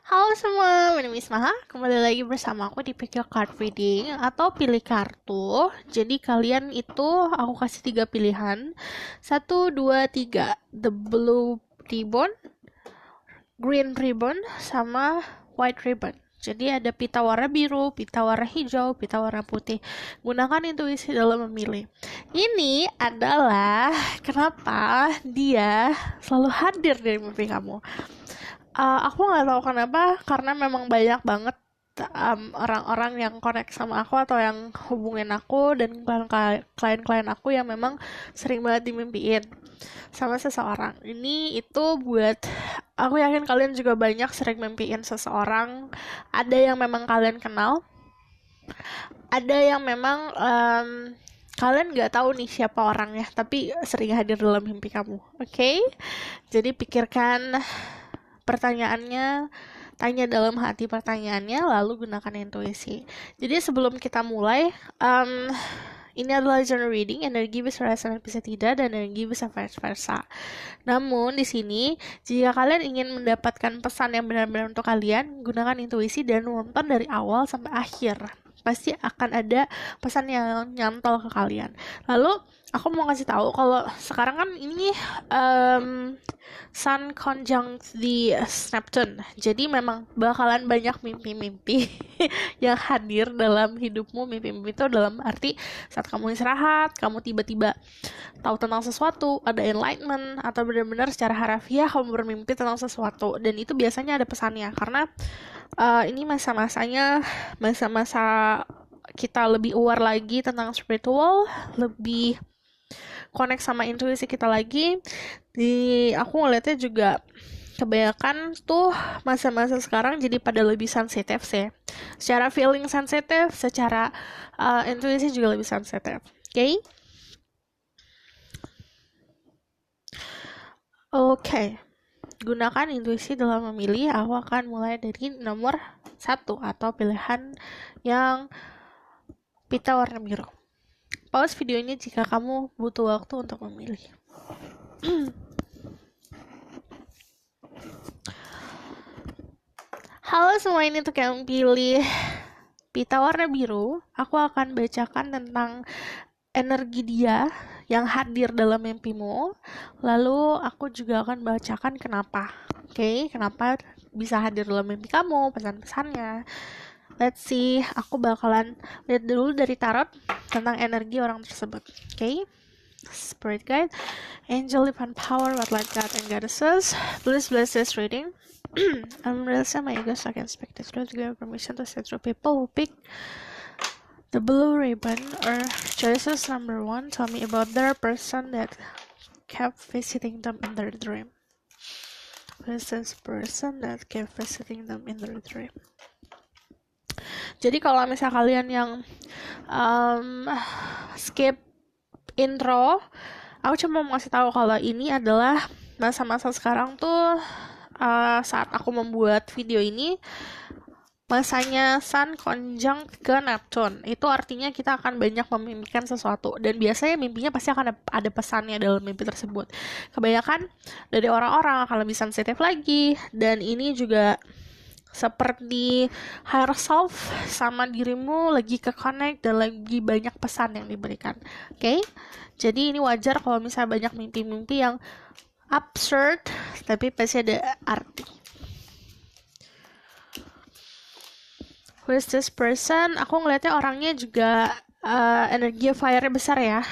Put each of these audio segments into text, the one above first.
Halo semua, my name is Maha. Kembali lagi bersama aku di Pick Your Card Reading atau pilih kartu. Jadi kalian itu aku kasih 3 pilihan. Satu, dua, tiga. The blue ribbon, green ribbon, sama white ribbon. Jadi ada pita warna biru, pita warna hijau, pita warna putih. Gunakan intuisi dalam memilih. Ini adalah kenapa dia selalu hadir di mimpi kamu. Aku nggak tahu kenapa, karena memang banyak banget orang-orang yang connect sama aku atau yang hubungin aku dan klien-klien aku yang memang sering banget dimimpiin sama seseorang. Ini itu buat aku yakin kalian juga banyak sering mimpiin seseorang. Ada yang memang kalian kenal, ada yang memang kalian nggak tahu nih siapa orangnya, tapi sering hadir dalam mimpi kamu. Oke? Jadi pikirkan pertanyaannya, tanya dalam hati pertanyaannya, lalu gunakan intuisi. Jadi sebelum kita mulai, ini adalah journal reading, energi bisa resonate bisa tidak, dan energi bisa vice versa. Namun di sini, jika kalian ingin mendapatkan pesan yang benar-benar untuk kalian, gunakan intuisi dan nonton dari awal sampai akhir. Pasti akan ada pesan yang nyantol ke kalian. Lalu aku mau kasih tahu kalau sekarang kan ini Sun conjunct di Neptune. Jadi memang bakalan banyak mimpi-mimpi yang hadir dalam hidupmu. Mimpi-mimpi itu dalam arti saat kamu istirahat, kamu tiba-tiba tahu tentang sesuatu, ada enlightenment, atau benar-benar secara harafiah kamu bermimpi tentang sesuatu. Dan itu biasanya ada pesannya, karena ini masa-masanya, masa-masa kita lebih aware lagi tentang spiritual, lebih connect sama intuisi kita lagi. Aku ngeliatnya juga kebanyakan tuh masa-masa sekarang jadi pada lebih sensitif sih. Secara feeling sensitif, secara intuisi juga lebih sensitif. Oke? Oke. Gunakan intuisi dalam memilih. Aku akan mulai dari nomor 1 atau pilihan yang pita warna biru. Pause videonya jika kamu butuh waktu untuk memilih. Halo semua, ini untuk yang pilih pita warna biru. Aku akan bacakan tentang energi dia yang hadir dalam mimpimu. Lalu aku juga akan bacakan kenapa. Oke, kenapa bisa hadir dalam mimpi kamu, pesan-pesannya. Let's see, aku bakalan lihat dulu dari tarot tentang energi orang tersebut. Oke, Spirit Guide, Angel Divine Power, what light God and Goddesses, please bless this reading. I'm releasing my ego so I can speak this truth to give permission to say through people who pick the blue ribbon or choices number 1. Tell me about their person that kept visiting them in their dream. Who is this person that kept visiting them in their dream? Jadi kalau misalnya kalian yang skip intro, aku cuma mau kasih tahu kalau ini adalah masa-masa sekarang tuh, saat aku membuat video ini masanya Sun conjunct ke Neptune. Itu artinya kita akan banyak memimpikan sesuatu, dan biasanya mimpinya pasti akan ada pesannya dalam mimpi tersebut. Kebanyakan dari orang-orang akan lebih sensitif lagi, dan ini juga seperti higher self sama dirimu lagi ke connect dan lagi banyak pesan yang diberikan. Oke? Jadi ini wajar kalau misalnya banyak mimpi-mimpi yang absurd tapi pasti ada arti. Who is this person? Aku ngeliatnya orangnya juga energi fire besar ya.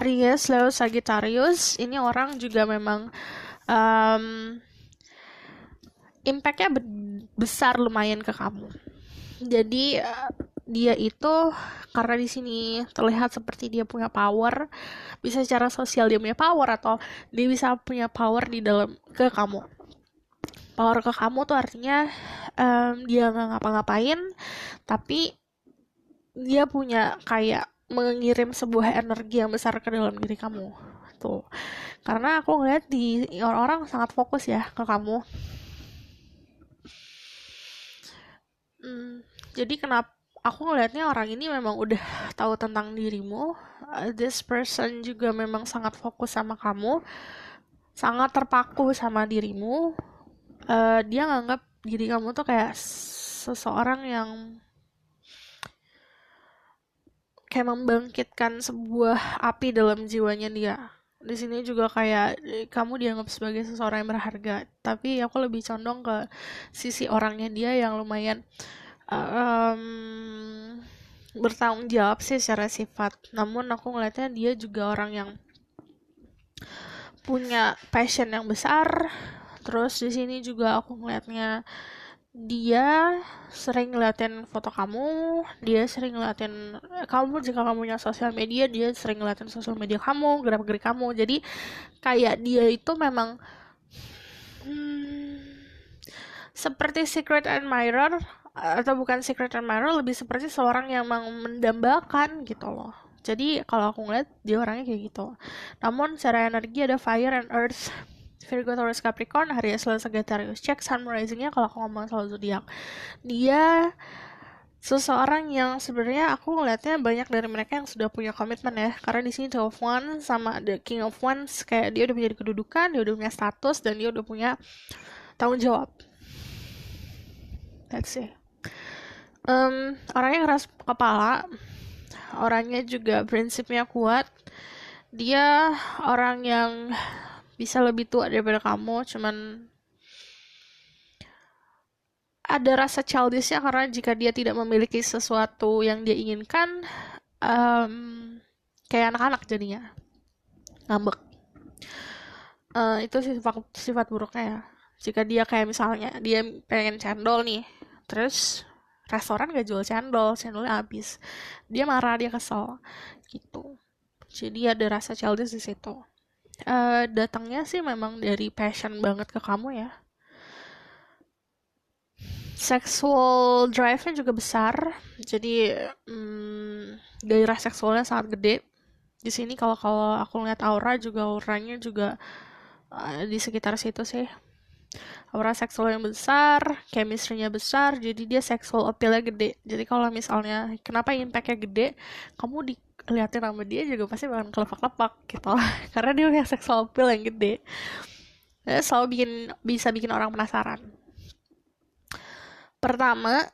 Aries, Leo, Sagittarius. Ini orang juga memang impact-nya besar lumayan ke kamu. Jadi dia itu karena di sini terlihat seperti dia punya power, bisa secara sosial dia punya power, atau dia bisa punya power di dalam ke kamu. Power ke kamu tuh artinya dia nggak ngapa-ngapain, tapi dia punya kayak mengirim sebuah energi yang besar ke dalam diri kamu tuh. Karena aku ngeliat di orang-orang sangat fokus ya ke kamu. Jadi kenapa aku ngelihatnya orang ini memang udah tahu tentang dirimu. This person juga memang sangat fokus sama kamu, sangat terpaku sama dirimu. Dia nganggap diri kamu tuh kayak seseorang yang kayak membangkitkan sebuah api dalam jiwanya dia. Di sini juga kayak kamu dianggap sebagai seseorang yang berharga, tapi aku lebih condong ke sisi orangnya dia yang lumayan em, bertanggung jawab sih secara sifat. Namun aku ngeliatnya dia juga orang yang punya passion yang besar. Terus di sini juga aku ngeliatnya dia sering ngeliatin foto kamu, dia sering ngeliatin kamu jika kamu punya sosial media, dia sering ngeliatin sosial media kamu, gerak-gerik kamu. Jadi kayak dia itu memang hmm, seperti secret admirer, atau bukan secret admirer, lebih seperti seorang yang memang mendambakan gitu loh. Jadi kalau aku ngeliat dia orangnya kayak gitu. Namun secara energi ada fire and earth. Virgo, Taurus, Capricorn, hari Selasa, Sagittarius. Cek sun risingnya kalau aku ngomong soal zodiak. Dia seseorang yang sebenarnya aku ngeliatnya banyak dari mereka yang sudah punya komitmen ya. Karena di sini Two of Wands sama The King of Wands kayak dia udah punya kedudukan, dia udah punya status, dan dia udah punya tanggung jawab. That's it. Orangnya keras kepala, orangnya juga prinsipnya kuat. Dia orang yang bisa lebih tua daripada kamu, cuman ada rasa childishnya karena jika dia tidak memiliki sesuatu yang dia inginkan, um, kayak anak-anak jadinya, ngambek. Itu sifat buruknya ya. Jika dia kayak misalnya dia pengen cendol nih, terus restoran gak jual cendol, cendolnya habis, dia marah, dia kesel, gitu. Jadi ada rasa childish di situ. Datangnya sih memang dari passion banget ke kamu ya. Sexual drive-nya juga besar, jadi gairah seksualnya sangat gede. Di sini kalau aku lihat auranya juga di sekitar situ sih. Aura seksual yang besar, chemistry-nya besar, jadi dia sexual appeal-nya gede. Jadi kalau misalnya kenapa impact-nya gede, kamu dilihatin sama dia juga pasti bakal kelepak-lepak gitu. Karena dia punya sexual appeal yang gede. Selalu bisa bikin orang penasaran. Pertama,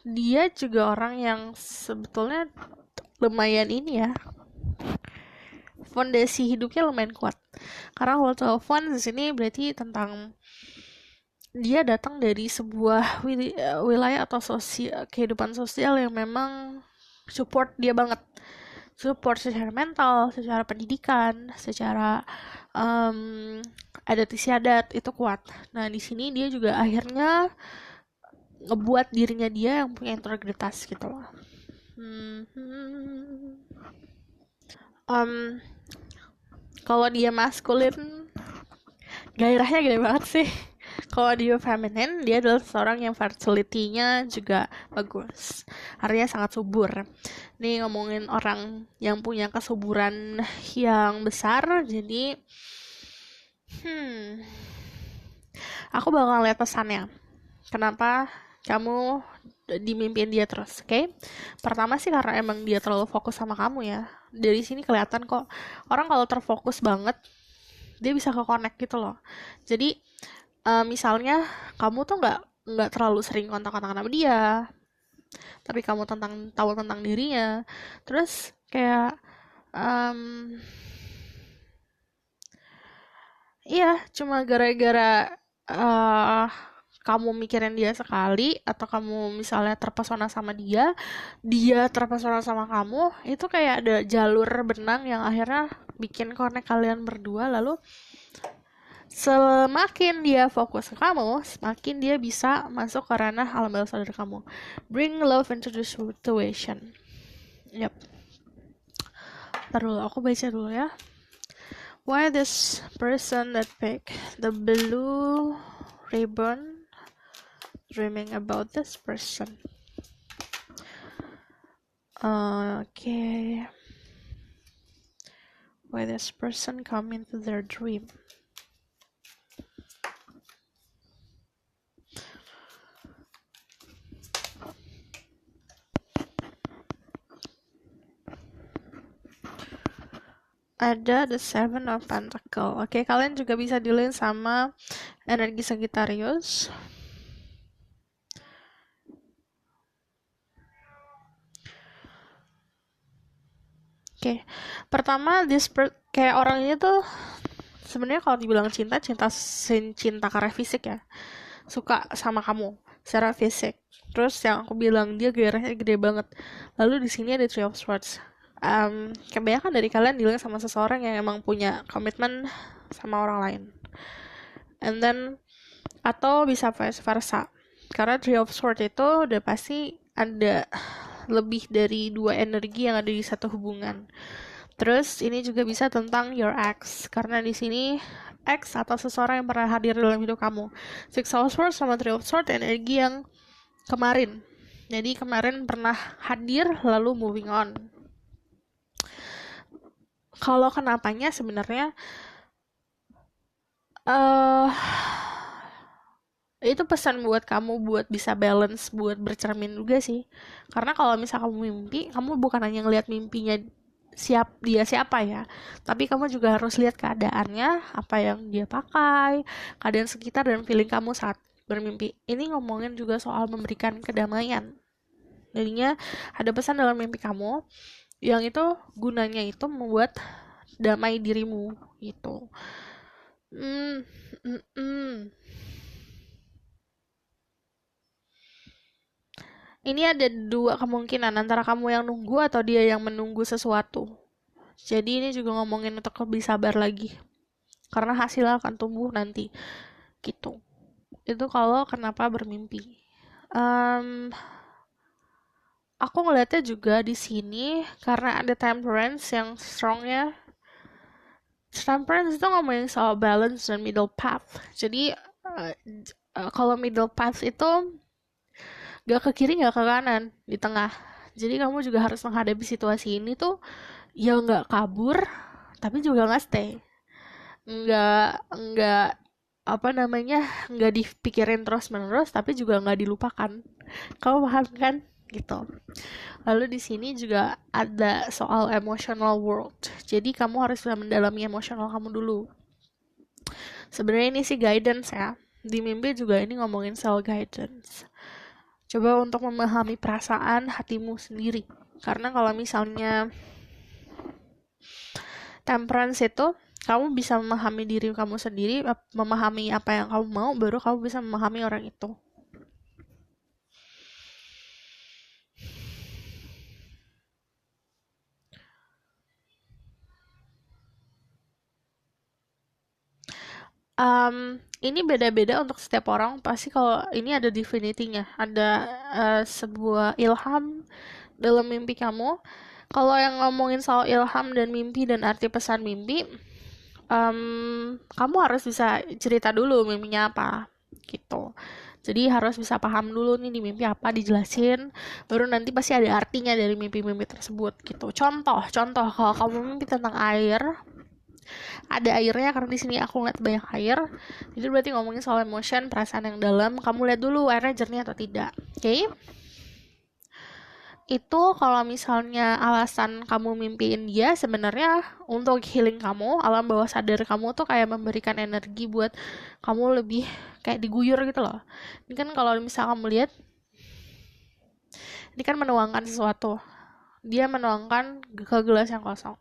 dia juga orang yang sebetulnya lumayan ini ya, fondasi hidupnya lumayan kuat. Karena World of Fun di sini berarti tentang dia datang dari sebuah wilayah atau kehidupan sosial yang memang support dia banget. Support secara mental, secara pendidikan, secara adat istiadat itu kuat. Nah, di sini dia juga akhirnya ngebuat dirinya dia yang punya integritas gitu loh. Kalau dia maskulin, gairahnya gede banget sih. Kalau dia feminin, dia adalah seorang yang fertility-nya juga bagus. Artinya sangat subur. Nih ngomongin orang yang punya kesuburan yang besar, jadi aku bakal lihat pesannya. Kenapa kamu dimimpin dia terus, oke? Pertama sih karena emang dia terlalu fokus sama kamu ya. Dari sini kelihatan kok, orang kalau terfokus banget, dia bisa ke-connect gitu loh. Jadi misalnya kamu tuh nggak terlalu sering kontak-kontak sama dia, tapi kamu tahu tentang dirinya, terus kayak iya, cuma gara-gara kamu mikirin dia sekali, atau kamu misalnya terpesona sama dia, dia terpesona sama kamu, itu kayak ada jalur benang yang akhirnya bikin connect kalian berdua. Lalu semakin dia fokus ke kamu, semakin dia bisa masuk ke ranah alam bawah sadar kamu. Bring love into the situation. Yep. Ntar dulu, aku baca dulu ya. Why this person that pick the blue ribbon dreaming about this person? Okay. Why this person come into their dream? Ada the Seven of Pentacle. Oke, kalian juga bisa dealing sama energi Sagittarius. Oke, pertama kayak orang ini tuh sebenarnya kalau dibilang cinta karena fisik ya, suka sama kamu secara fisik. Terus yang aku bilang dia gairahnya gede banget. Lalu di sini ada Three of Swords. Kebanyakan dari kalian dealing sama seseorang yang emang punya komitmen sama orang lain. And then atau bisa vice versa. Karena Three of Swords itu udah pasti ada lebih dari 2 energi yang ada di satu hubungan. Terus ini juga bisa tentang your ex, karena di sini ex atau seseorang yang pernah hadir dalam hidup kamu. Six of Swords sama Three of Swords energi yang kemarin. Jadi kemarin pernah hadir lalu moving on. Kalau kenapanya sebenarnya itu pesan buat kamu buat bisa balance, buat bercermin juga sih. Karena kalau misal kamu mimpi, kamu bukan hanya ngelihat mimpinya dia siapa ya, tapi kamu juga harus lihat keadaannya, apa yang dia pakai, keadaan sekitar dan feeling kamu saat bermimpi. Ini ngomongin juga soal memberikan kedamaian. Jadinya ada pesan dalam mimpi kamu yang itu gunanya itu membuat damai dirimu gitu. Ini ada 2 kemungkinan antara kamu yang nunggu atau dia yang menunggu sesuatu. Jadi ini juga ngomongin untuk lebih sabar lagi. Karena hasilnya akan tumbuh nanti. Gitu. Itu kalau kenapa bermimpi. Aku ngeliatnya juga di sini karena ada temperance yang strongnya. Temperance itu ngomongin soal balance dan middle path. Jadi kalau middle path itu gak ke kiri gak ke kanan, di tengah. Jadi kamu juga harus menghadapi situasi ini tuh ya gak kabur tapi juga gak stay, gak nggak dipikirin terus menerus tapi juga nggak dilupakan. Kamu paham kan gitu. Lalu di sini juga ada soal emotional world, jadi kamu harus bisa mendalami emosional kamu dulu. Sebenarnya ini sih guidance ya, di mimpi juga ini ngomongin soal guidance. Coba untuk memahami perasaan hatimu sendiri. Karena kalau misalnya temperance itu, kamu bisa memahami diri kamu sendiri, memahami apa yang kamu mau, baru kamu bisa memahami orang itu. Ini beda-beda untuk setiap orang. Pasti kalau ini ada divinity-nya, ada sebuah ilham dalam mimpi kamu. Kalau yang ngomongin soal ilham dan mimpi dan arti pesan mimpi, kamu harus bisa cerita dulu mimpinya apa, gitu. Jadi harus bisa paham dulu nih di mimpi apa, dijelasin, baru nanti pasti ada artinya dari mimpi-mimpi tersebut, gitu. Contoh, kalau kamu mimpi tentang air, ada airnya karena di sini aku ngeliat banyak air, jadi berarti ngomongin soal emotion, perasaan yang dalam. Kamu lihat dulu airnya jernih atau tidak, oke? Itu kalau misalnya alasan kamu mimpiin dia sebenarnya untuk healing kamu, alam bawah sadar kamu tuh kayak memberikan energi buat kamu lebih kayak diguyur gitu loh. Ini kan kalau misalnya kamu lihat, ini kan menuangkan sesuatu, dia menuangkan ke gelas yang kosong.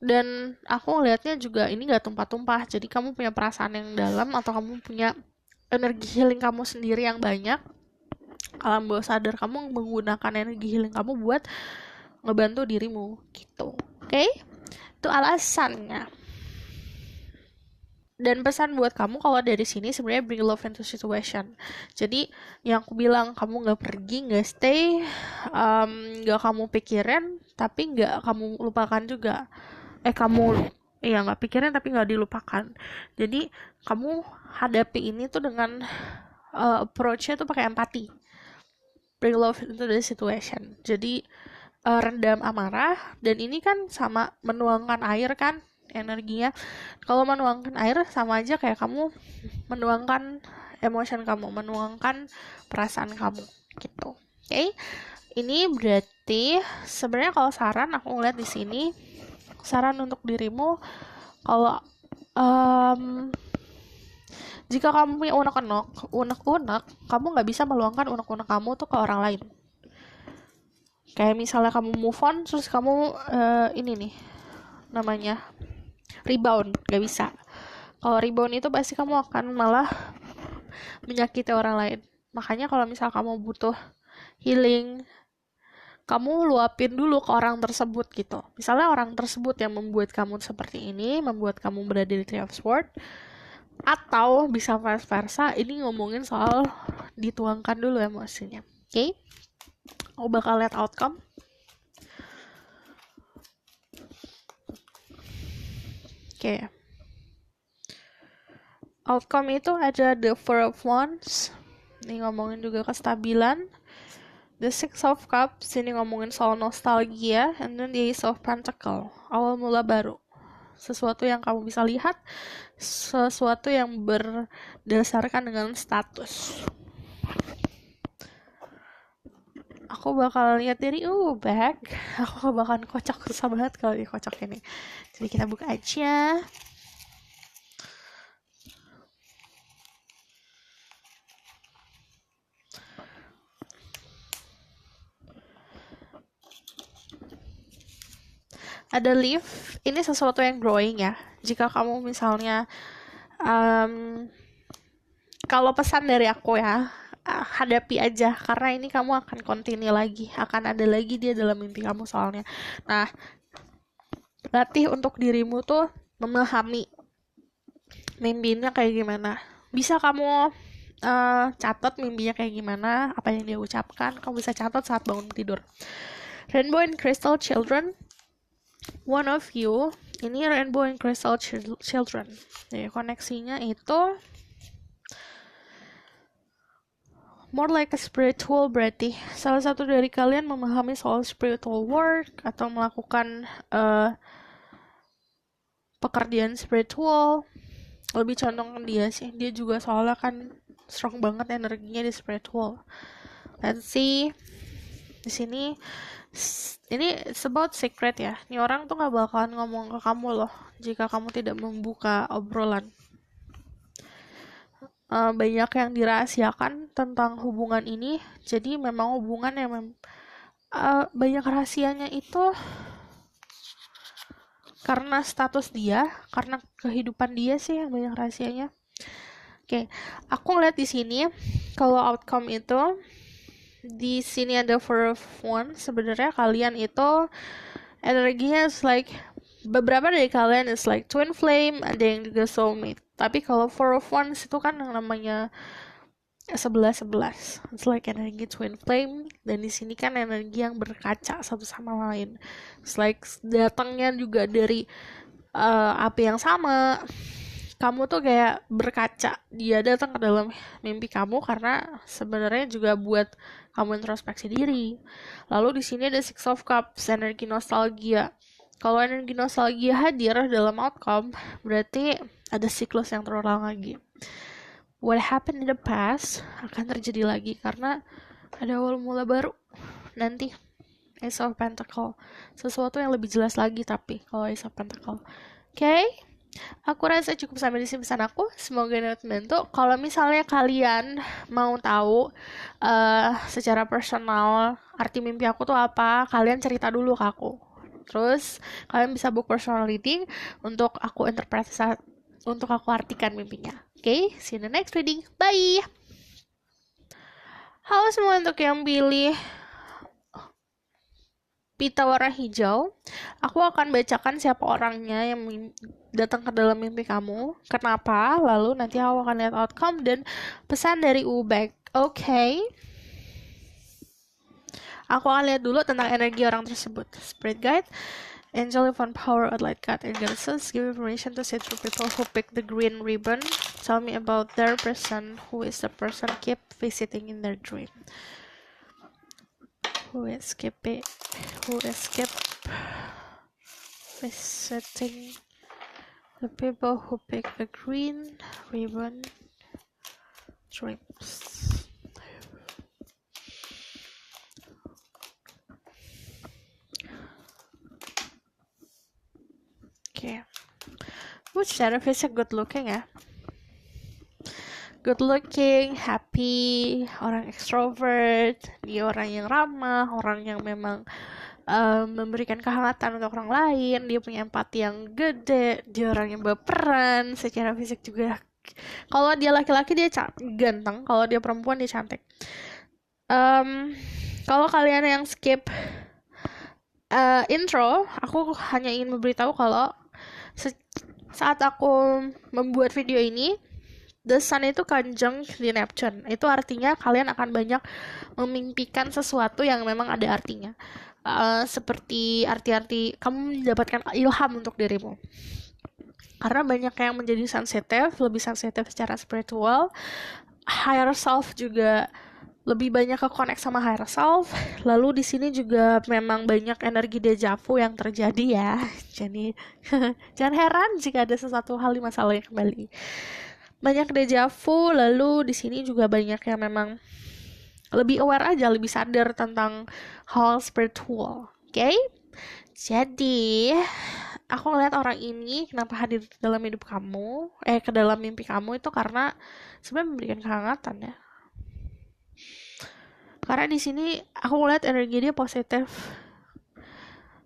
Dan aku ngelihatnya juga ini gak tumpah-tumpah, jadi kamu punya perasaan yang dalam atau kamu punya energi healing kamu sendiri yang banyak. Alam bawah sadar kamu menggunakan energi healing kamu buat ngebantu dirimu gitu. Oke? Itu alasannya. Dan pesan buat kamu kalau dari sini sebenarnya bring love into situation. Jadi yang aku bilang, kamu gak pergi, gak stay, gak kamu pikirin tapi gak kamu lupakan juga. Gak pikirin tapi gak dilupakan. Jadi kamu hadapi ini tuh dengan approach-nya tuh pakai empati. Bring love into the situation. Jadi rendam amarah, dan ini kan sama menuangkan air kan energinya. Kalau menuangkan air sama aja kayak kamu menuangkan emotion kamu, menuangkan perasaan kamu gitu. Oke? Ini berarti sebenarnya kalau saran aku ngeliat di sini, saran untuk dirimu kalau Jika kamu punya unek-unek, kamu nggak bisa meluangkan unek-unek kamu tuh ke orang lain. Kayak misalnya kamu move on, terus kamu ini nih, namanya rebound, nggak bisa. Kalau rebound itu pasti kamu akan malah menyakiti orang lain. Makanya kalau misal kamu butuh healing, kamu luapin dulu ke orang tersebut gitu. Misalnya orang tersebut yang membuat kamu seperti ini, membuat kamu berada di Three of Swords, atau bisa vice versa, ini ngomongin soal dituangkan dulu emosinya. Oke? Aku bakal lihat outcome. Oke. Outcome itu ada the Four of Wands. Ini ngomongin juga kestabilan. The Six of Cups, ini ngomongin soal nostalgia. And then the Ace of Pentacles, awal mula baru. Sesuatu yang kamu bisa lihat, sesuatu yang berdasarkan dengan status. Aku bakal lihat dari back. Aku bakalan kocok, susah banget kalau dikocok ini. Jadi kita buka aja. Ada leaf, ini sesuatu yang growing ya. Jika kamu misalnya kalau pesan dari aku ya, hadapi aja, karena ini kamu akan continue lagi, akan ada lagi dia dalam mimpi kamu soalnya. Nah, latih untuk dirimu tuh memahami mimpinya kayak gimana. Bisa kamu catat mimpinya kayak gimana, apa yang dia ucapkan, kamu bisa catat saat bangun tidur. Rainbow and Crystal Children, one of you, ini Rainbow and Crystal Children. Jadi koneksinya itu more like a spiritual, berarti salah satu dari kalian memahami soal spiritual work atau melakukan pekerjaan spiritual. Lebih condong ke dia sih, dia juga soalnya kan strong banget energinya di spiritual. Let's see, di sini ini it's about secret ya. Ini orang tuh nggak bakalan ngomong ke kamu loh jika kamu tidak membuka obrolan. Banyak yang dirahasiakan tentang hubungan ini, jadi memang hubungan yang banyak rahasianya itu karena status dia, karena kehidupan dia sih yang banyak rahasianya. Oke, aku ngeliat di sini kalau outcome itu di sini ada Four of Wands. Sebenarnya kalian itu energinya is like beberapa dari kalian is like twin flame, ada yang juga soulmate. Tapi kalau Four of Wands itu kan yang namanya 11. It's like energi twin flame, dan di sini kan energi yang berkaca satu sama lain. It's like datangnya juga dari api yang sama. Kamu tuh kayak berkaca, dia datang ke dalam mimpi kamu karena sebenarnya juga buat kamu introspeksi diri. Lalu di sini ada Six of Cups, energi nostalgia. Kalau energi nostalgia hadir dalam outcome, berarti ada siklus yang terulang lagi. What happened in the past akan terjadi lagi karena ada awal mula baru nanti. Ace of Pentacles, sesuatu yang lebih jelas lagi tapi kalau Ace of Pentacles. Oke, aku rasa cukup sampai di sini pesan aku. Semoga ini membantu. Kalau misalnya kalian mau tahu secara personal arti mimpi aku tuh apa, kalian cerita dulu ke aku. Terus kalian bisa book personal reading untuk aku interpretasi, untuk aku artikan mimpinya. Oke, see you in the next reading. Bye! Halo semua, untuk yang pilih pita warna hijau, aku akan bacakan siapa orangnya yang datang ke dalam mimpi kamu, kenapa, lalu nanti aku akan lihat outcome dan pesan dari Ubek. Oke. Aku akan lihat dulu tentang energi orang tersebut. Spirit Guide, Angel Divine Power, Light God, and Goddesses, give information to see through people who pick the green ribbon. Tell me about their person. Who is the person keep visiting in their dream? Who is keep visiting the people who pick the green ribbon dreams? Okay. Which sheriff is a good looking ya? good looking, happy, orang extrovert, dia orang yang ramah, orang yang memang memberikan kehangatan untuk orang lain, dia punya empati yang gede, dia orang yang baperan, secara fisik juga. Kalau dia laki-laki dia ganteng, kalau dia perempuan dia cantik. Kalau kalian yang skip intro, aku hanya ingin memberitahu kalau saat aku membuat video ini, The Sun itu conjunct di Neptune. Itu artinya kalian akan banyak memimpikan sesuatu yang memang ada artinya. Seperti arti-arti kamu mendapatkan ilham untuk dirimu. Karena banyak yang menjadi sensitif, lebih sensitif secara spiritual. Higher self juga lebih banyak ke connect sama higher self. Lalu di sini juga memang banyak energi deja vu yang terjadi ya. Jadi jangan heran jika ada sesuatu hal di masa lalu yang kembali. Banyak deja vu, lalu di sini juga banyak yang memang lebih aware aja, lebih sadar tentang hal spiritual. Oke? Jadi aku ngeliat orang ini kenapa hadir dalam hidup kamu, ke dalam mimpi kamu itu karena sebenarnya memberikan kehangatan ya. Karena di sini aku ngeliat energi dia positif.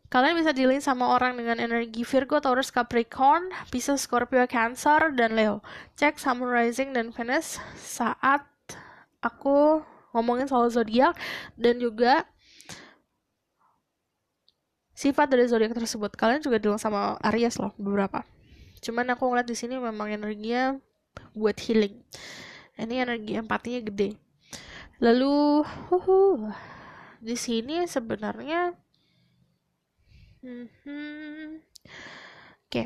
Kalian bisa dealing sama orang dengan energi Virgo, Taurus, Capricorn, Pisces, Scorpio, Cancer, dan Leo. Cek Sun, Rising, dan Venus saat aku ngomongin soal zodiak dan juga sifat dari zodiak tersebut. Kalian juga dealing sama Aries loh beberapa. Cuman aku ngeliat di sini memang energinya buat healing. Ini energi empatinya gede. Lalu di sini sebenarnya oke.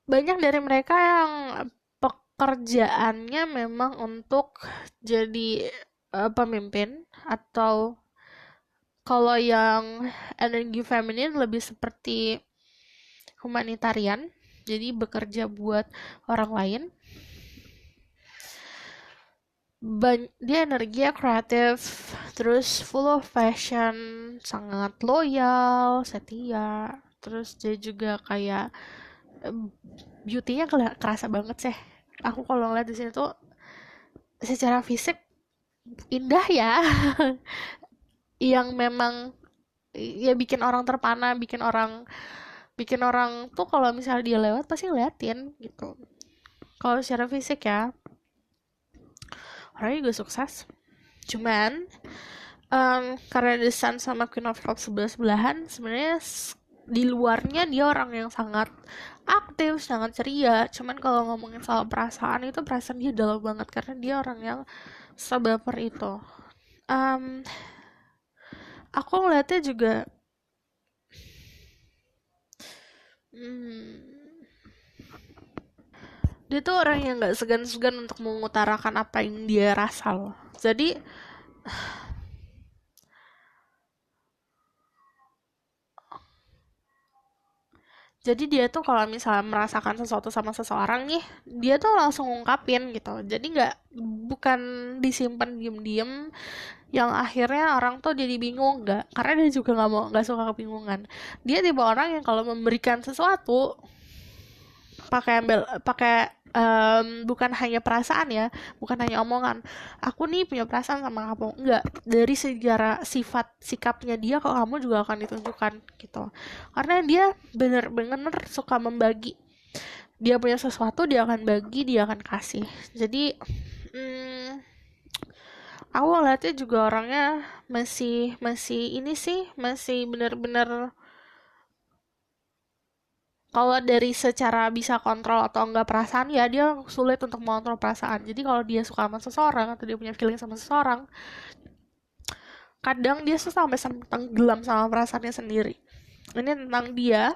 Banyak dari mereka yang pekerjaannya memang untuk jadi pemimpin, atau kalau yang energi feminin lebih seperti humanitarian, jadi bekerja buat orang lain. Dia energinya kreatif, terus full of passion, sangat loyal, setia, terus dia juga kayak beauty-nya kerasa banget sih. Aku kalau ngeliat di sini tuh secara fisik indah ya. Yang memang ya bikin orang terpana, bikin orang tuh kalau misalnya dia lewat pasti ngeliatin gitu. Kalau secara fisik ya, orangnya juga sukses. Cuman karena The Sun sama Queen of Cups sebelahan, sebenarnya di luarnya dia orang yang sangat aktif, sangat ceria. Cuman kalau ngomongin soal perasaan itu, perasaan dia dalam banget karena dia orang yang sebaper itu. Aku ngeliatnya juga dia tuh orang yang gak segan-segan untuk mengutarakan apa yang dia rasa loh. Jadi dia tuh kalau misalnya merasakan sesuatu sama seseorang nih, dia tuh langsung ngungkapin gitu. Jadi bukan disimpan diem-diem yang akhirnya orang tuh jadi bingung, nggak, karena dia juga nggak suka kebingungan. Dia tipe orang yang kalau memberikan sesuatu pakai bukan hanya perasaan ya, bukan hanya omongan. Aku nih punya perasaan sama kamu, enggak, dari sejarah sifat sikapnya dia ke kamu juga akan ditunjukkan gitu. Karena dia bener-bener suka membagi. Dia punya sesuatu, dia akan bagi, dia akan kasih. Jadi aku ngeliatnya juga orangnya masih ini sih, masih bener-bener kalau dari secara bisa kontrol atau enggak perasaan ya, dia sulit untuk mengontrol perasaan. Jadi kalau dia suka sama seseorang atau dia punya feeling sama seseorang, kadang dia sampai tenggelam sama perasaannya sendiri. Ini tentang dia.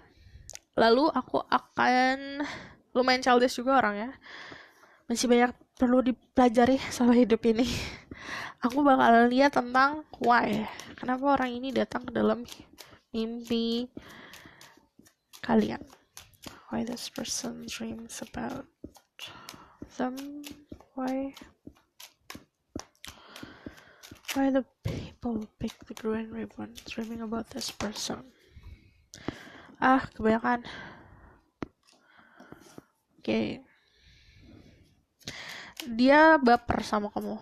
Lalu aku akan lumayan childish juga orang ya, masih banyak perlu dipelajari soal hidup ini. Aku bakal lihat tentang why, kenapa orang ini datang ke dalam mimpi kalian. Why this person dreams about them, why the people pick the green ribbon dreaming about this person. Kebanyakan. Okay. dia baper sama kamu,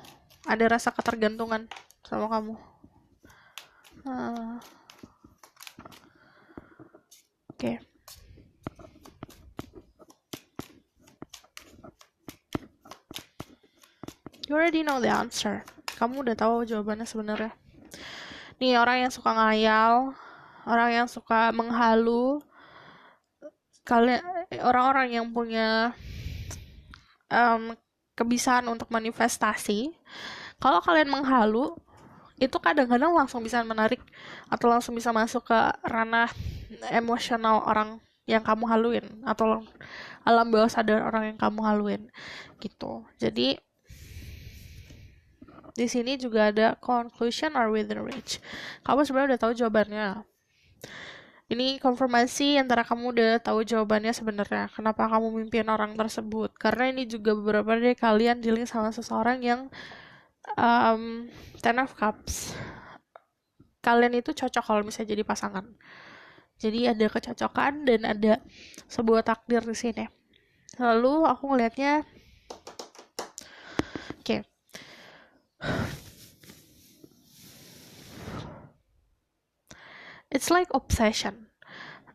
ada rasa ketergantungan sama kamu. Oke. You already know the answer. Kamu udah tahu jawabannya sebenarnya. Nih, orang yang suka ngayal, orang yang suka menghalu, kalian orang-orang yang punya kebiasaan untuk manifestasi, kalau kalian menghalu, itu kadang-kadang langsung bisa menarik atau langsung bisa masuk ke ranah emosional orang yang kamu haluin atau alam bawah sadar orang yang kamu haluin gitu. Jadi di sini juga ada conclusion or within reach. Kamu sebenarnya udah tahu jawabannya. Ini konfirmasi antara kamu udah tahu jawabannya sebenarnya. Kenapa kamu mimpiin orang tersebut? Karena ini juga beberapa dari kalian dealing sama seseorang yang Ten of Cups. Kalian itu cocok kalau misalnya jadi pasangan. Jadi ada kecocokan dan ada sebuah takdir di sini. Lalu aku ngelihatnya, oke. It's like obsession.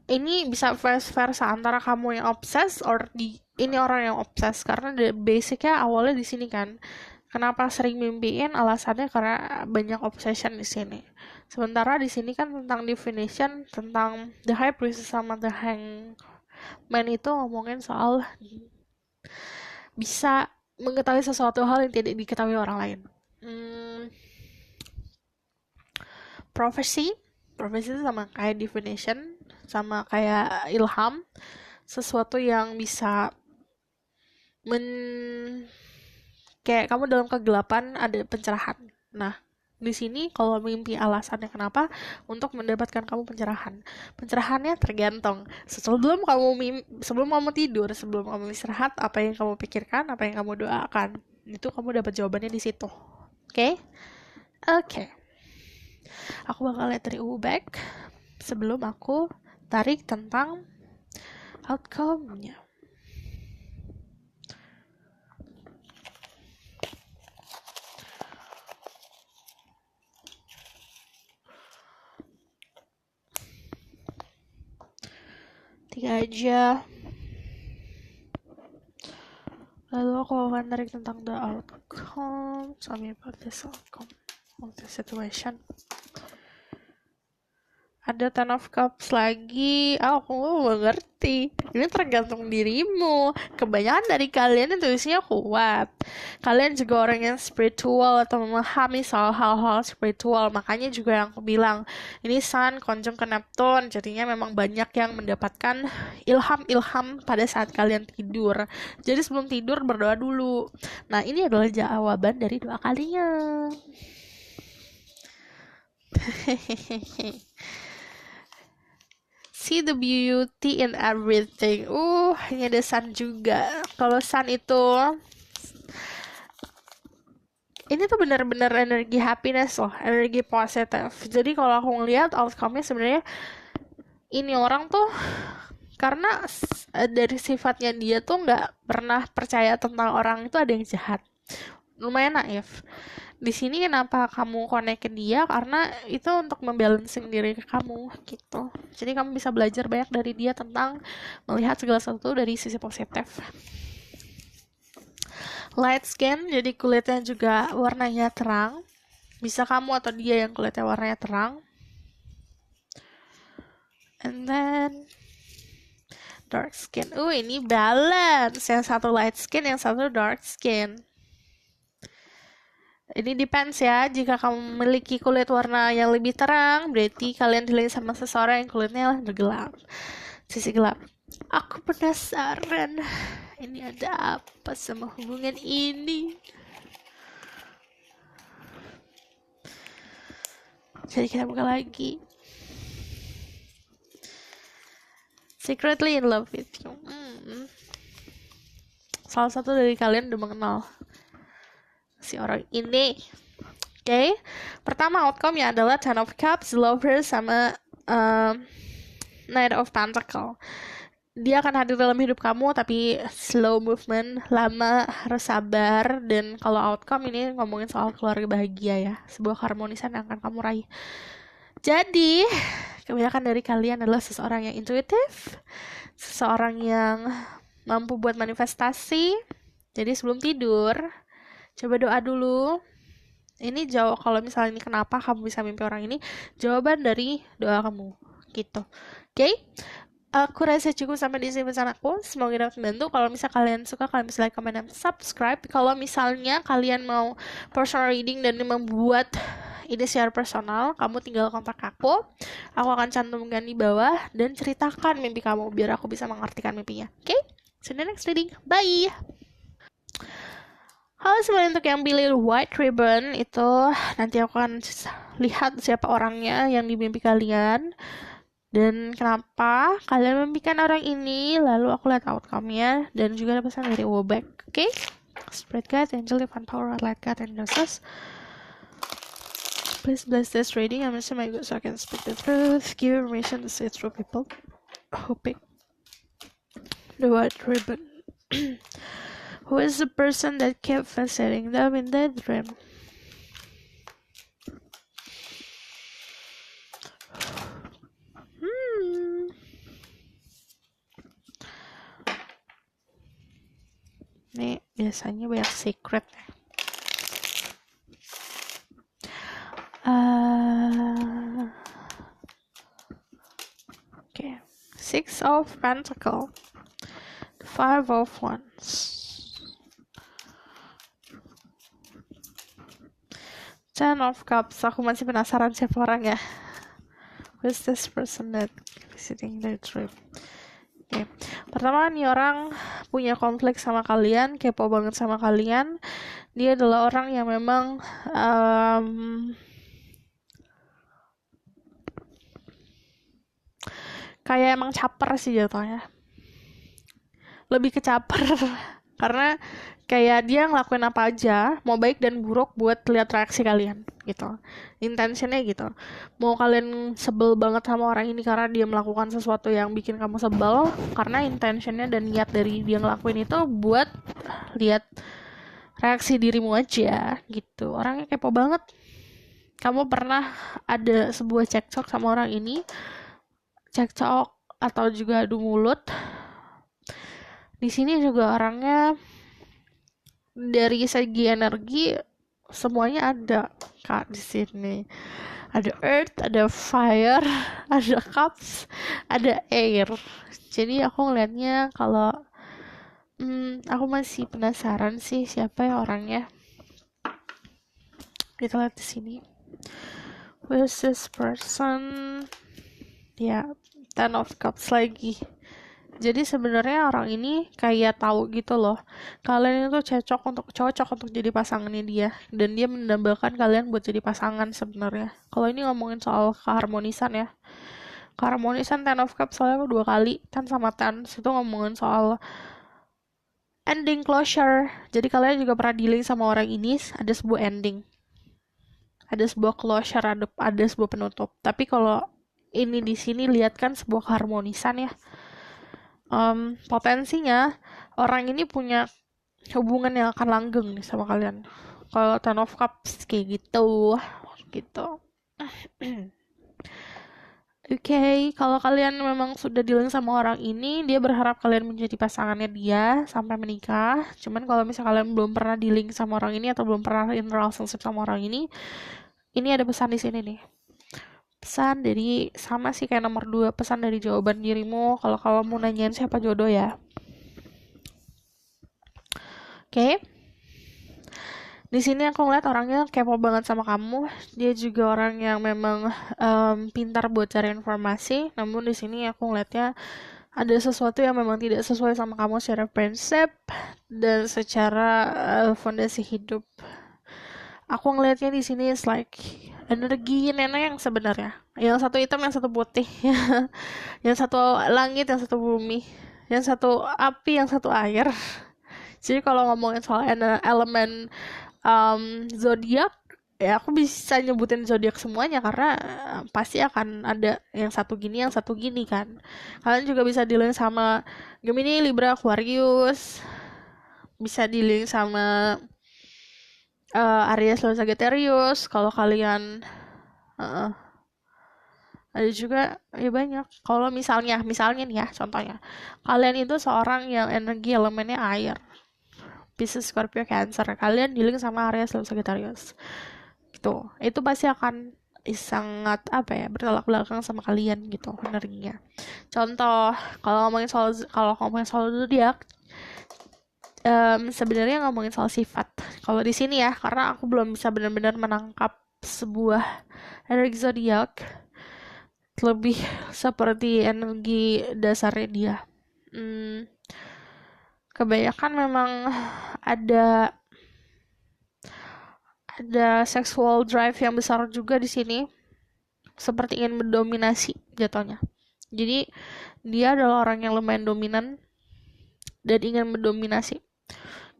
Ini bisa vice versa antara kamu yang obses or ini orang yang obses, karena basicnya awalnya di sini kan. Kenapa sering mimpiin? Alasannya karena banyak obsession di sini. Sementara di sini kan tentang definition, tentang the high priestess sama the hangman itu ngomongin soal bisa mengetahui sesuatu hal yang tidak diketahui orang lain. Prophecy itu sama kayak definition, sama kayak ilham, sesuatu yang bisa kayak kamu dalam kegelapan ada pencerahan. Nah, di sini kalau mimpi alasannya kenapa, untuk mendapatkan kamu pencerahan. Pencerahannya tergantung sebelum kamu tidur, sebelum kamu istirahat, apa yang kamu pikirkan, apa yang kamu doakan, itu kamu dapat jawabannya di situ. Oke? Aku bakal lihat dari back sebelum aku tarik tentang outcome-nya. Tiga aja. Lalu aku akan tarik tentang the outcome. Tell me about this outcome of the situation. Ada Ten of Cups lagi. Aku nggak ngerti. Ini tergantung dirimu. Kebanyakan dari kalian intuisinya kuat. Kalian juga orang yang spiritual atau memahami soal hal-hal spiritual. Makanya juga yang aku bilang, ini Sun conjunct ke Neptune. Jadinya memang banyak yang mendapatkan ilham-ilham pada saat kalian tidur. Jadi sebelum tidur berdoa dulu. Nah, ini adalah jawaban dari doa kalian. See the beauty in everything. Ini ada Sun juga. Kalau Sun itu, ini tuh benar-benar energi happiness loh, energi positif. Jadi kalau aku ngeliat outcome-nya sebenarnya ini orang tuh, karena dari sifatnya dia tuh nggak pernah percaya tentang orang itu ada yang jahat. Lumayan naif. Di sini kenapa kamu connect ke dia, karena itu untuk membalancing diri ke kamu gitu. Jadi kamu bisa belajar banyak dari dia tentang melihat segala sesuatu dari sisi positif. Light skin, jadi kulitnya juga warnanya terang. Bisa kamu atau dia yang kulitnya warnanya terang. And then dark skin. Ini balance. Yang satu light skin, yang satu dark skin. Ini depends ya. Jika kamu memiliki kulit warna yang lebih terang, berarti kalian dilihat sama seseorang yang kulitnya lebih gelap. Sisi gelap. Aku penasaran. Ini ada apa sama hubungan ini? Jadi kita buka lagi. Secretly in love with you. Salah satu dari kalian udah mengenal si orang ini. Oke. Pertama outcome-nya adalah Ten of Cups, Lovers, sama Knight of Pentacle. dia akan hadir dalam hidup kamu, tapi slow movement, lama, harus sabar. Dan kalau outcome ini ngomongin soal keluarga bahagia ya, sebuah keharmonisan yang akan kamu raih. Jadi, kebanyakan dari kalian adalah seseorang yang intuitif, seseorang yang mampu buat manifestasi. Jadi sebelum tidur, coba doa dulu. Ini jawab, kalau misalnya ini kenapa kamu bisa mimpi orang ini, jawaban dari doa kamu, gitu. Oke? Aku rasa cukup sampai di sini pesan aku. Semoga dapat membantu. Kalau misalnya kalian suka, kalian bisa like, comment, dan subscribe. Kalau misalnya kalian mau personal reading dan membuat ini secara personal, kamu tinggal kontak aku. Aku akan cantumkan di bawah dan ceritakan mimpi kamu biar aku bisa mengartikan mimpinya. Oke? See you in the next reading. Bye! Halo semuanya, untuk yang pilih white ribbon itu nanti aku akan lihat siapa orangnya yang di mimpi kalian dan kenapa kalian memimpikan orang ini, lalu aku lihat outcome-nya dan juga ada pesan dari Wobek. Oke? Spirit guide, angel, divine power, light guide, and justice. Please bless this reading. I'm missing my good so I can speak the truth. Give information to say through people. Hoping. The white ribbon. Who is the person that kept fascinating them in their dream? Nih biasanya banyak secret. Okay. Six of Pentacles, Five of Wands, Ten of Cups. Aku masih penasaran siapa orangnya. Who's this person that visiting their dream? Okay. Pertama, nih orang punya konflik sama kalian, kepo banget sama kalian. Dia adalah orang yang memang kayak emang caper sih jatuhnya. Lebih ke caper karena kayak dia ngelakuin apa aja, mau baik dan buruk buat lihat reaksi kalian gitu. Intentionnya gitu. Mau kalian sebel banget sama orang ini karena dia melakukan sesuatu yang bikin kamu sebel, karena intentionnya dan niat dari dia ngelakuin itu buat lihat reaksi dirimu aja gitu. Orangnya kepo banget. Kamu pernah ada sebuah cekcok sama orang ini, cekcok atau juga adu mulut. Di sini juga orangnya dari segi energi semuanya ada Kak di sini. Ada earth, ada fire, ada cups, ada air. Jadi aku ngeliatnya kalau aku masih penasaran sih siapa ya orangnya. Kita lihat di sini. Who's this person? Ya, Ten of Cups lagi. Jadi sebenarnya orang ini kayak tahu gitu loh, kalian itu cocok untuk jadi pasangannya dia, dan dia mendambakan kalian buat jadi pasangan sebenarnya. Kalau ini ngomongin soal keharmonisan ya, keharmonisan Ten of Cups soalnya 2 kali, Ten sama Ten itu ngomongin soal ending closure. Jadi kalian juga pernah dealing sama orang ini, ada sebuah ending, ada sebuah closure, ada sebuah penutup. Tapi kalau ini di sini lihat kan sebuah keharmonisan ya. Potensinya orang ini punya hubungan yang akan langgeng nih sama kalian. Kalau Ten of Cups kayak gitu. Oke, kalau kalian memang sudah dealing sama orang ini, dia berharap kalian menjadi pasangannya dia sampai menikah. Cuman kalau misalnya kalian belum pernah dealing sama orang ini atau belum pernah in relationship sama orang ini ada pesan di sini nih. Pesan dari, sama sih kayak nomor 2, pesan dari jawaban dirimu kalau kamu nanyain siapa jodoh ya. Oke. Di sini aku ngeliat orangnya kepo banget sama kamu. Dia juga orang yang memang pintar buat cari informasi. Namun di sini aku ngeliatnya ada sesuatu yang memang tidak sesuai sama kamu secara prinsip dan secara fondasi hidup. Aku ngelihatnya di sini is like energi nenek yang sebenarnya. Yang satu hitam, yang satu putih. Yang satu langit, yang satu bumi. Yang satu api, yang satu air. Jadi kalau ngomongin soal elemen zodiak, ya aku bisa nyebutin zodiak semuanya karena pasti akan ada yang satu gini kan. Kalian juga bisa dealing sama Gemini, Libra, Aquarius, bisa dealing sama Aries, Leo, Sagittarius. Kalau kalian uh, ada juga ya banyak. Kalau misalnya nih ya contohnya, kalian itu seorang yang energi elemennya air, Pisces, Scorpio, Cancer, kalian dealing sama Aries, Leo, Sagittarius. Gitu. Itu pasti akan sangat apa ya, bertolak belakang sama kalian gitu energinya. Contoh, kalau ngomongin soal zodiak, sebenarnya ngomongin soal sifat. Kalau di sini ya, karena aku belum bisa benar-benar menangkap sebuah energi zodiak lebih seperti energi dasarnya dia. Kebanyakan memang ada sexual drive yang besar juga di sini, seperti ingin mendominasi jatuhnya. Jadi dia adalah orang yang lumayan dominan dan ingin mendominasi.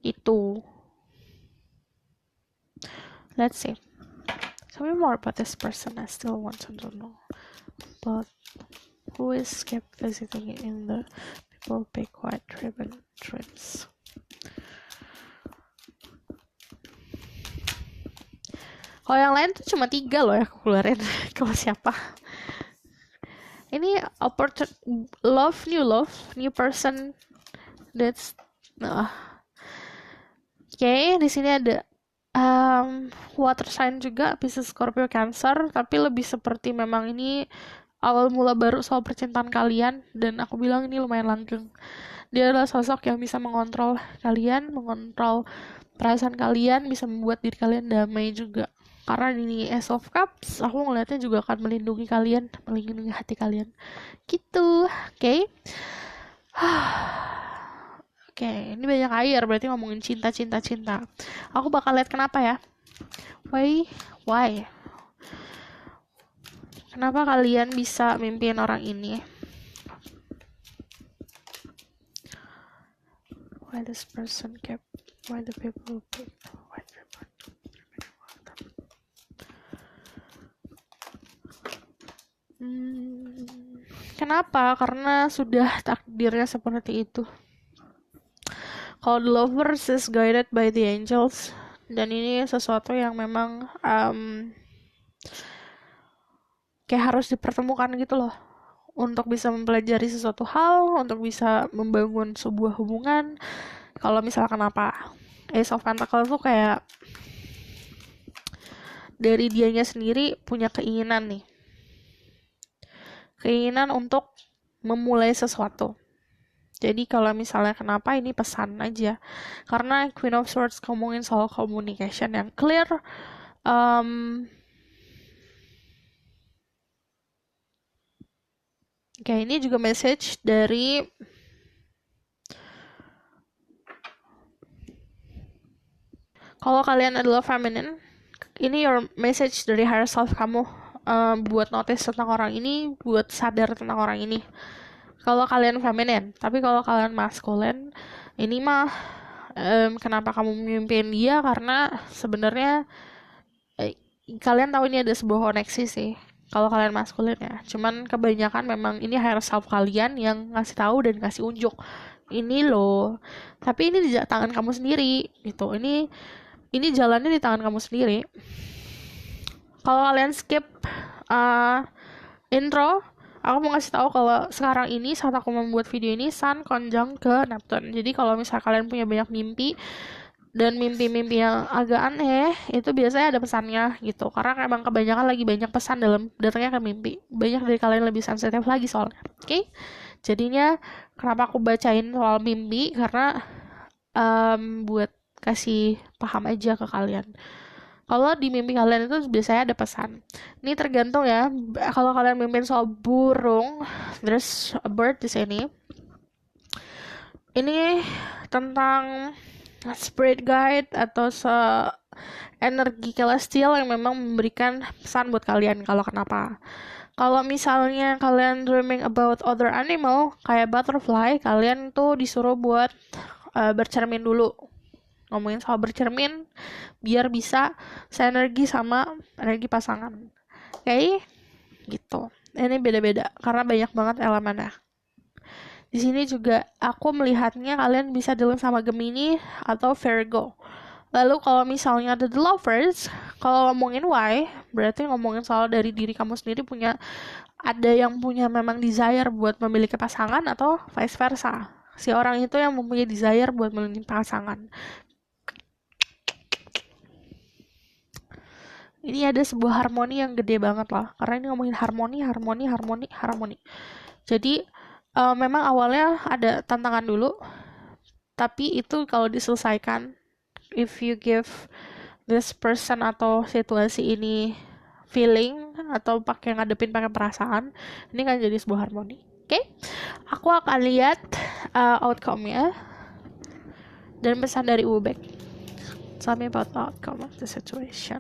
Itu. Let's see. Tell me more about this person. I still want to know. But who is kept visiting in the people big white ribbon trips? Kalau yang lain tuh cuma 3 loh ya aku keluarin. Kalau siapa? Ini love, new person. That's Oke, di sini ada water sign juga, Pisces, Scorpio, Cancer, tapi lebih seperti memang ini awal mula baru soal percintaan kalian, dan aku bilang ini lumayan langgeng. Dia adalah sosok yang bisa mengontrol kalian, mengontrol perasaan kalian, bisa membuat diri kalian damai juga. Karena ini Ace of Cups, aku ngeliatnya juga akan melindungi kalian, melindungi hati kalian. Gitu, oke? Oke, ini banyak air, berarti ngomongin cinta. Aku bakal lihat kenapa ya. Why? Kenapa kalian bisa mimpiin orang ini? Why this person kept? Why the people kept? Why the people? Kenapa? Karena sudah takdirnya seperti itu. Kalau the lovers is guided by the angels, dan ini sesuatu yang memang kayak harus dipertemukan gitu loh, untuk bisa mempelajari sesuatu hal, untuk bisa membangun sebuah hubungan. Kalau misalkan apa, Ace of Pentacles tuh kayak dari dianya sendiri punya keinginan untuk memulai sesuatu. Jadi kalau misalnya kenapa, ini pesan aja. Karena Queen of Swords ngomongin soal communication yang clear. Oke, ini juga message dari kalau kalian adalah feminine, ini your message dari higher self kamu, buat notice tentang orang ini, buat sadar tentang orang ini. Kalau kalian feminin, tapi kalau kalian maskulin, ini mah kenapa kamu memimpin dia, karena sebenarnya kalian tahu ini ada sebuah koneksi sih. Kalau kalian maskulin ya, cuman kebanyakan memang ini higher self kalian yang ngasih tahu dan ngasih unjuk ini loh. Tapi ini di tangan kamu sendiri gitu. Ini jalannya di tangan kamu sendiri. Kalau kalian skip intro, aku mau ngasih tahu kalau sekarang ini saat aku membuat video ini Sun konjung ke Neptune. Jadi kalau misal kalian punya banyak mimpi dan mimpi-mimpi yang agak aneh, itu biasanya ada pesannya gitu. Karena emang kebanyakan lagi banyak pesan datangnya ke mimpi. Banyak dari kalian lebih sensitif lagi soalnya. Oke? Jadinya kenapa aku bacain soal mimpi, karena buat kasih paham aja ke kalian. Kalau di mimpi kalian itu biasanya ada pesan. Ini tergantung ya. Kalau kalian mimpi soal burung, there's a bird di sini. Ini tentang spirit guide atau energi celestial yang memang memberikan pesan buat kalian kalau kenapa. Kalau misalnya kalian dreaming about other animal kayak butterfly, kalian tuh disuruh buat bercermin dulu. ngomongin soal bercermin biar bisa seenergi sama energi pasangan. Oke, gitu. Ini beda-beda karena banyak banget elemennya. Di sini juga aku melihatnya kalian bisa dealing sama Gemini atau Virgo. Lalu kalau misalnya ada the lovers, kalau ngomongin why, berarti ngomongin soal dari diri kamu sendiri ada yang punya memang desire buat memiliki pasangan atau vice versa. Si orang itu yang mempunyai desire buat memiliki pasangan. Ini ada sebuah harmoni yang gede banget lah. Karena ini ngomongin harmoni. Jadi memang awalnya ada tantangan dulu. Tapi itu kalau diselesaikan, if you give this person atau situasi ini feeling atau ngadepin pakai perasaan, ini kan jadi sebuah harmoni. Oke, aku akan lihat outcome-nya dan pesan dari Ubek. Tell me about the outcome of the situation.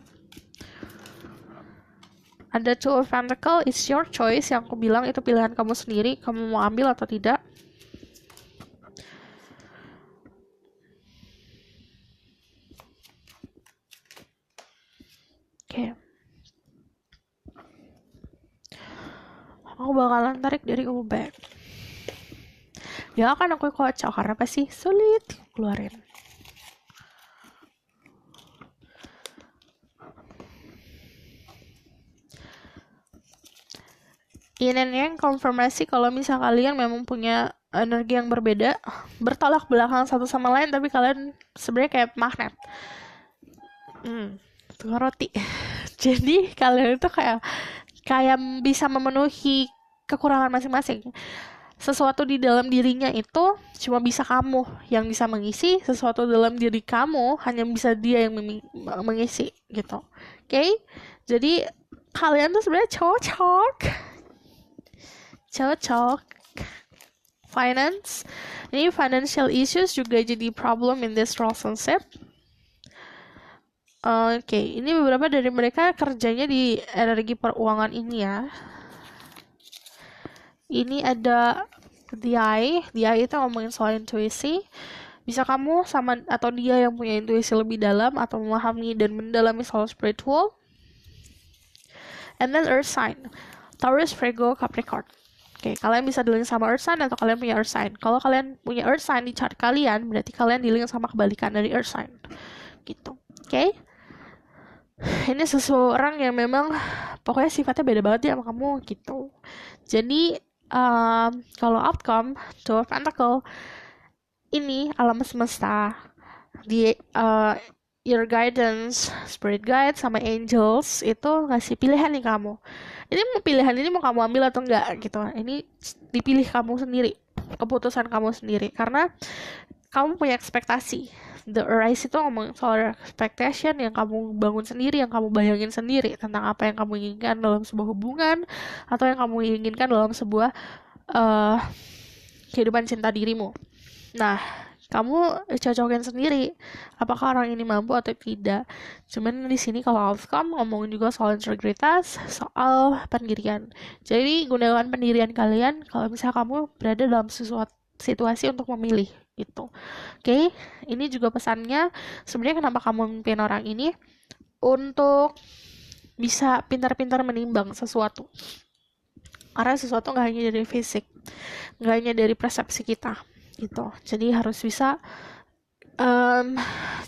Ada Two of Pentacles, it's your choice. Yang aku bilang itu pilihan kamu sendiri, kamu mau ambil atau tidak. Oke. Aku bakalan tarik dari Ubek. Ya kan aku kocok karena pasti sulit keluarin. Ini yang konfirmasi kalau misal kalian memang punya energi yang berbeda, bertolak belakang satu sama lain, tapi kalian sebenarnya kayak magnet. Tukar roti. Jadi kalian itu kayak bisa memenuhi kekurangan masing-masing. Sesuatu di dalam dirinya itu cuma bisa kamu yang bisa mengisi, sesuatu dalam diri kamu hanya bisa dia yang mengisi gitu. Oke? Jadi kalian tuh sebenarnya cocok. Finance. Ini financial issues juga jadi problem in this relationship. Oke, ini beberapa dari mereka kerjanya di energi peruangan ini ya. Ini ada the eye itu ngomongin soal intuisi. Bisa kamu sama atau dia yang punya intuisi lebih dalam atau memahami dan mendalami soal spiritual. And then earth sign, Taurus, Virgo, Capricorn. Oke, kalian bisa dealing sama earth sign atau kalian punya earth sign. Kalau kalian punya earth sign di chart kalian, berarti kalian dealing sama kebalikan dari earth sign. Gitu. Oke? Ini seseorang yang memang pokoknya sifatnya beda banget ya sama kamu gitu. Jadi kalau outcome Two of Pentacles ini alam semesta di your guidance, spirit guide sama angels itu ngasih pilihan nih kamu. Ini pilihan ini mau kamu ambil atau enggak gitu. Ini dipilih kamu sendiri, keputusan kamu sendiri karena kamu punya ekspektasi. The Arise itu ngomong soal expectation yang kamu bangun sendiri, yang kamu bayangin sendiri tentang apa yang kamu inginkan dalam sebuah hubungan atau yang kamu inginkan dalam sebuah kehidupan cinta dirimu. Nah, kamu cocokin sendiri apakah orang ini mampu atau tidak. Cuman di sini kalau outcome ngomongin juga soal integritas, soal pendirian. Jadi gunakan pendirian kalian kalau misalnya kamu berada dalam sesuatu situasi untuk memilih gitu. Oke, ini juga pesannya sebenarnya kenapa kamu memimpin orang ini untuk bisa pintar-pintar menimbang sesuatu. Karena sesuatu nggak hanya dari fisik, nggak hanya dari persepsi kita gitu. Jadi harus bisa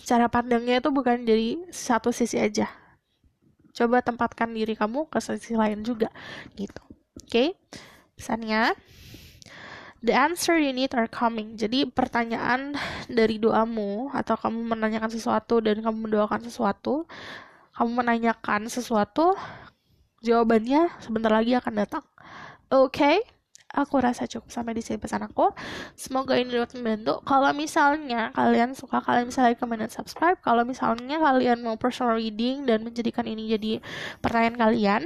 cara pandangnya itu bukan dari satu sisi aja. Coba tempatkan diri kamu ke sisi lain juga gitu. Oke, pesannya the answer you need are coming. Jadi pertanyaan dari doamu atau kamu menanyakan sesuatu dan kamu mendoakan sesuatu, kamu menanyakan sesuatu, jawabannya sebentar lagi akan datang. Oke? Aku rasa cukup sampai di sini pesan aku. Semoga ini dapat membantu. Kalau misalnya kalian suka, kalian bisa like, comment, dan subscribe. Kalau misalnya kalian mau personal reading dan menjadikan ini jadi pertanyaan kalian,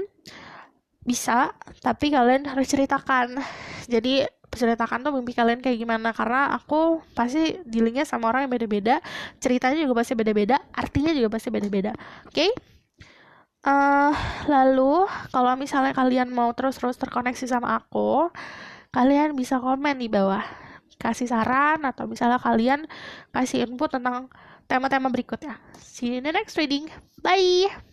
bisa, tapi kalian harus ceritakan. Jadi ceritakan tuh mimpi kalian kayak gimana, karena aku pasti dealingnya sama orang yang beda-beda, ceritanya juga pasti beda-beda, artinya juga pasti beda-beda. Oke? Lalu kalau misalnya kalian mau terus-terus terkoneksi sama aku, kalian bisa komen di bawah, kasih saran atau misalnya kalian kasih input tentang tema-tema berikutnya. See you in the next reading. Bye!